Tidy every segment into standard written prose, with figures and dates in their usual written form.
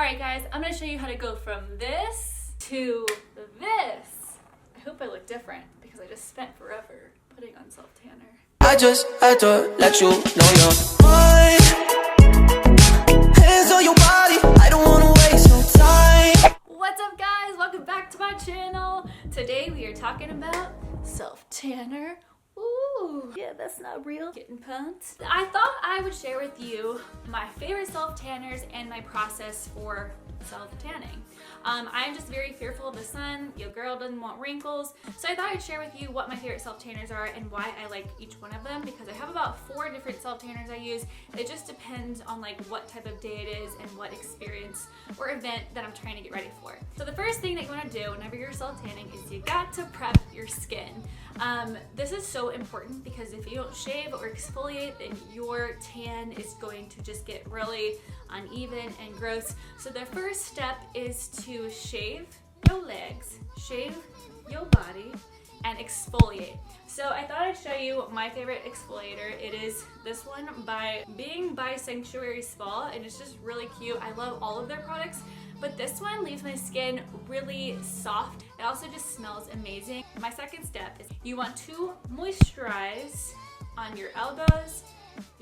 Alright guys, I'm going to show you how to go from this to this. I hope I look different because I just spent forever putting on self-tanner. I just had to let you know you're mine. Hands on your body, I don't want to waste no time. What's up guys? Welcome back to my channel. Today we are talking about self-tanner. Ooh, yeah, that's not real. Getting pumped. I thought I would share with you my favorite self-tanners and my process for self-tanning. I'm just very fearful of the sun. Your girl doesn't want wrinkles. So I thought I'd share with you what my favorite self-tanners are and why I like each one of them, because I have about 4 different self-tanners I use. It just depends on like what type of day it is and what experience or event that I'm trying to get ready for. So the first thing that you want to do whenever you're self-tanning is you got to prep your skin. This is so important because if you don't shave or exfoliate, then your tan is going to just get really uneven and gross. So the first step is to shave your legs, shave your body, and exfoliate. So I thought I'd show you my favorite exfoliator. It is this one by Being by Sanctuary Spa, and it's just really cute. I love all of their products, but this one leaves my skin really soft. It also just smells amazing. My second step is you want to moisturize on your elbows,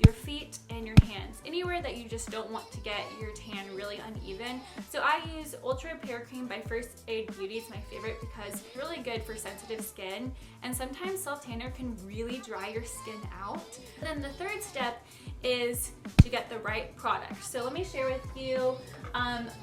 your feet, and your hands. Anywhere that you just don't want to get your tan really uneven. So I use Ultra Repair Cream by First Aid Beauty. It's my favorite because it's really good for sensitive skin, and sometimes self-tanner can really dry your skin out. Then the third step is to get the right product. So let me share with you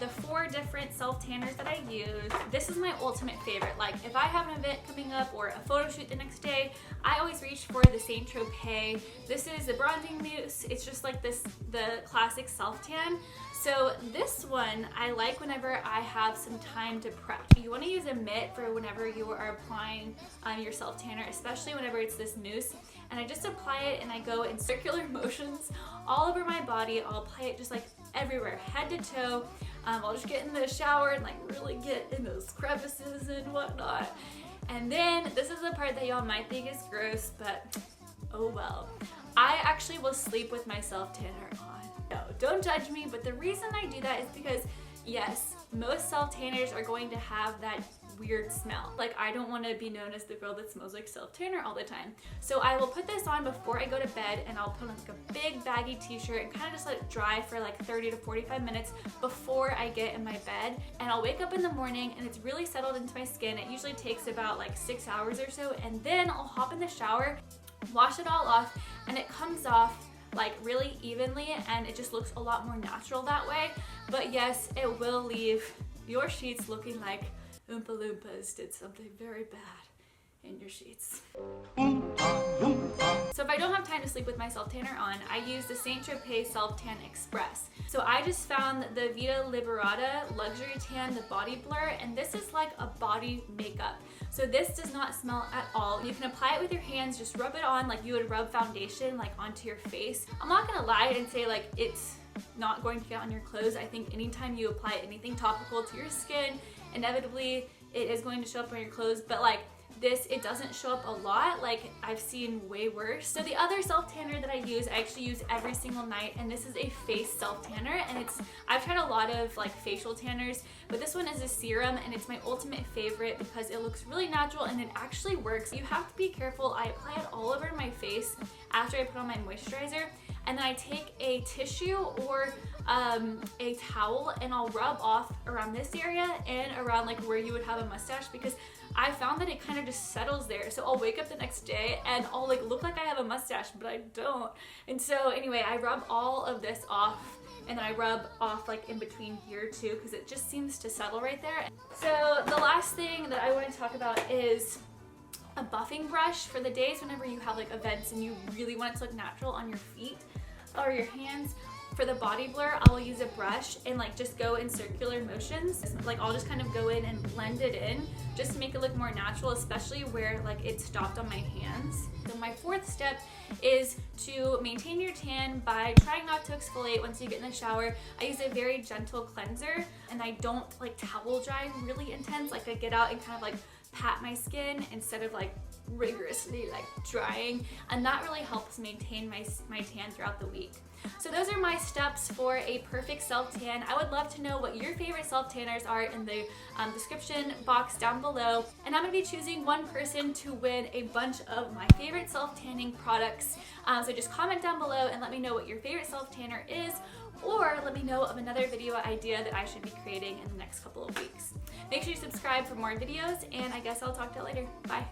the 4 different self-tanners that I use. This is my ultimate favorite. Like if I have an event coming up or a photo shoot the next day, I always reach for the Saint Tropez. This is a bronzing mousse. It's just like the classic self-tan. So this one I like whenever I have some time to prep. You want to use a mitt for whenever you are applying your self-tanner, especially whenever it's this mousse. And I just apply it and I go in circular motions all over my body. I'll apply it just like everywhere, head to toe. I'll just get in the shower and like really get in those crevices and whatnot. And then this is the part that y'all might think is gross, but oh well. I actually will sleep with my self-tanner on. No, don't judge me, but the reason I do that is because yes, most self-tanners are going to have that weird smell. Like I don't want to be known as the girl that smells like self-tanner all the time. So I will put this on before I go to bed, and I'll put on like a big baggy t-shirt and kind of just let it dry for like 30 to 45 minutes before I get in my bed. And I'll wake up in the morning and it's really settled into my skin. It usually takes about like 6 hours or so, and then I'll hop in the shower, wash it all off, and it comes off like really evenly, and it just looks a lot more natural that way. But yes, it will leave your sheets looking like Oompa Loompas did something very bad in your sheets. So if I don't have time to sleep with my self-tanner on, I use the Saint Tropez Self Tan Express. So I just found the Vita Liberata Luxury Tan, the Body Blur, and this is like a body makeup. So this does not smell at all. You can apply it with your hands, just rub it on like you would rub foundation like onto your face. I'm not gonna lie and say like it's not going to get on your clothes. I think anytime you apply anything topical to your skin, inevitably it is going to show up on your clothes, but like this, it doesn't show up a lot. Like I've seen way worse. So the other self-tanner that I actually use every single night, and this is a face self-tanner, and I've tried a lot of like facial tanners, but this one is a serum, and it's my ultimate favorite because it looks really natural and it actually works. You have to be careful. I apply it all over my face after I put on my moisturizer, and then I take a tissue or a towel and I'll rub off around this area and around like where you would have a mustache, because I found that it kind of just settles there. So I'll wake up the next day and I'll like look like I have a mustache, but I don't. And so anyway, I rub all of this off, and then I rub off like in between here too, because it just seems to settle right there. So the last thing that I want to talk about is a buffing brush for the days whenever you have like events and you really want it to look natural on your feet or your hands. For the body blur, I will use a brush and like just go in circular motions. Like I'll just kind of go in and blend it in just to make it look more natural, especially where like it stopped on my hands. So my 4th step is to maintain your tan by trying not to exfoliate once you get in the shower. I use a very gentle cleanser, and I don't like towel dry really intense. Like I get out and kind of like pat my skin instead of like rigorously like drying, and that really helps maintain my tan throughout the week. So those are my steps for a perfect self-tan. I would love to know what your favorite self-tanners are in the description box down below. And I'm gonna be choosing one person to win a bunch of my favorite self-tanning products. So just comment down below and let me know what your favorite self-tanner is, or let me know of another video idea that I should be creating in the next couple of weeks. Make sure you subscribe for more videos, and I guess I'll talk to you later. Bye.